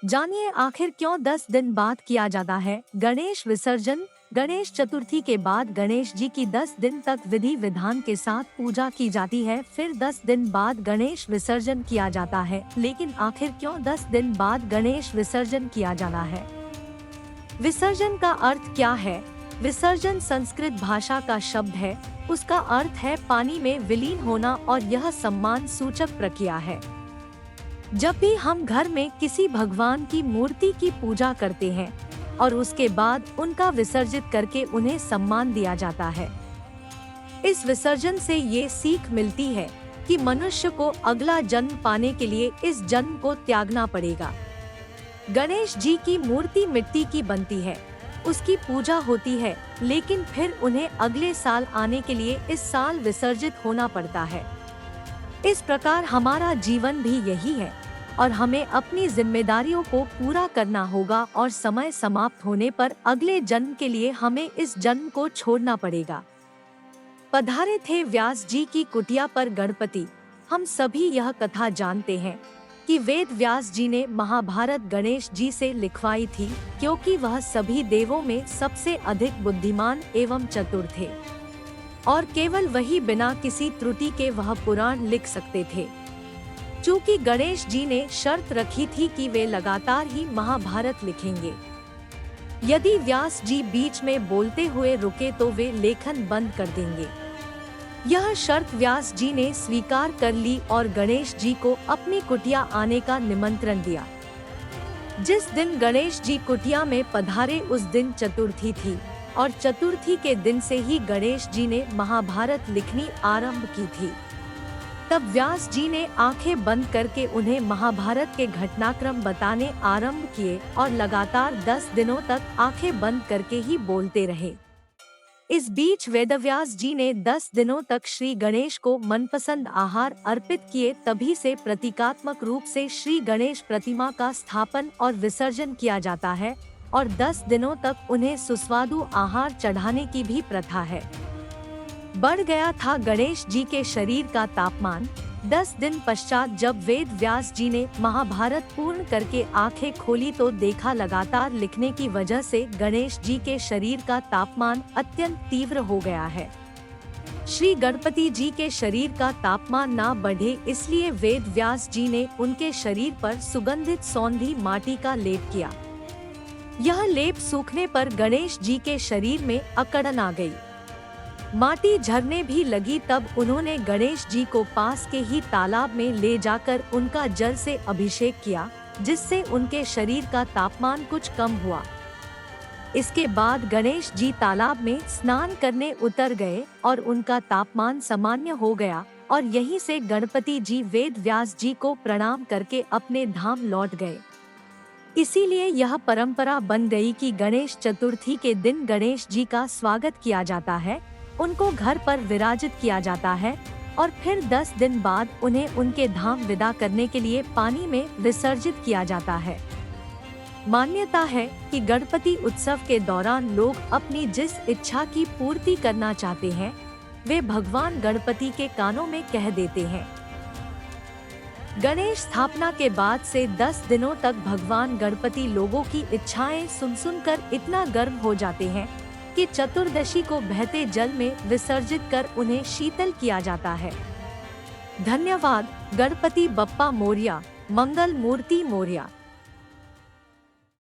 जानिए आखिर क्यों 10 दिन बाद किया जाता है गणेश विसर्जन। गणेश चतुर्थी के बाद गणेश जी की 10 दिन तक विधि विधान के साथ पूजा की जाती है। फिर 10 दिन बाद गणेश विसर्जन किया जाता है। लेकिन आखिर क्यों 10 दिन बाद गणेश विसर्जन किया जाना है? विसर्जन का अर्थ क्या है? विसर्जन संस्कृत भाषा का शब्द है। उसका अर्थ है पानी में विलीन होना और यह सम्मान सूचक प्रक्रिया है। जब भी हम घर में किसी भगवान की मूर्ति की पूजा करते हैं और उसके बाद उनका विसर्जित करके उन्हें सम्मान दिया जाता है। इस विसर्जन से ये सीख मिलती है कि मनुष्य को अगला जन्म पाने के लिए इस जन्म को त्यागना पड़ेगा। गणेश जी की मूर्ति मिट्टी की बनती है, उसकी पूजा होती है, लेकिन फिर उन्हें अगले साल आने के लिए इस साल विसर्जित होना पड़ता है। इस प्रकार हमारा जीवन भी यही है और हमें अपनी जिम्मेदारियों को पूरा करना होगा और समय समाप्त होने पर अगले जन्म के लिए हमें इस जन्म को छोड़ना पड़ेगा। पधारे थे व्यास जी की कुटिया पर गणपति। हम सभी यह कथा जानते हैं कि वेद व्यास जी ने महाभारत गणेश जी से लिखवाई थी, क्योंकि वह सभी देवों में सबसे अधिक बुद्धिमान एवं चतुर थे और केवल वही बिना किसी त्रुटि के वह पुराण लिख सकते थे। चूँकि गणेश जी ने शर्त रखी थी कि वे लगातार ही महाभारत लिखेंगे। यदि व्यास जी बीच में बोलते हुए रुके तो वे लेखन बंद कर देंगे। यह शर्त व्यास जी ने स्वीकार कर ली और गणेश जी को अपनी कुटिया आने का निमंत्रण दिया। जिस दिन गणेश जी कुटिया में पधारे उस दिन चतुर्थी थी और चतुर्थी के दिन से ही गणेश जी ने महाभारत लिखनी आरंभ की थी। तब व्यास जी ने आंखें बंद करके उन्हें महाभारत के घटनाक्रम बताने आरंभ किए और लगातार 10 दिनों तक आंखें बंद करके ही बोलते रहे। इस बीच वेदव्यास जी ने 10 दिनों तक श्री गणेश को मनपसंद आहार अर्पित किए। तभी से प्रतीकात्मक रूप से श्री गणेश प्रतिमा का स्थापन और विसर्जन किया जाता है और 10 दिनों तक उन्हें सुस्वादु आहार चढ़ाने की भी प्रथा है। बढ़ गया था गणेश जी के शरीर का तापमान। 10 दिन पश्चात जब वेद व्यास जी ने महाभारत पूर्ण करके आंखें खोली तो देखा लगातार लिखने की वजह से गणेश जी के शरीर का तापमान अत्यंत तीव्र हो गया है। श्री गणपति जी के शरीर का तापमान ना बढ़े इसलिए वेद व्यास जी ने उनके शरीर पर सुगंधित सौंधी माटी का लेप किया। यह लेप सूखने पर गणेश जी के शरीर में अकड़न आ गई, माटी झरने भी लगी। तब उन्होंने गणेश जी को पास के ही तालाब में ले जाकर उनका जल से अभिषेक किया, जिससे उनके शरीर का तापमान कुछ कम हुआ। इसके बाद गणेश जी तालाब में स्नान करने उतर गए और उनका तापमान सामान्य हो गया और यहीं से गणपति जी वेद व्यास जी को प्रणाम करके अपने धाम लौट गए। इसीलिए यह परंपरा बन गई कि गणेश चतुर्थी के दिन गणेश जी का स्वागत किया जाता है, उनको घर पर विराजित किया जाता है और फिर 10 दिन बाद उन्हें उनके धाम विदा करने के लिए पानी में विसर्जित किया जाता है। मान्यता है कि गणपति उत्सव के दौरान लोग अपनी जिस इच्छा की पूर्ति करना चाहते हैं वे भगवान गणपति के कानों में कह देते हैं। गणेश स्थापना के बाद से 10 दिनों तक भगवान गणपति लोगों की इच्छाएं सुनकर इतना गर्म हो जाते हैं कि चतुर्दशी को बहते जल में विसर्जित कर उन्हें शीतल किया जाता है। धन्यवाद। गणपति बप्पा मोरया, मंगल मूर्ति मोरया।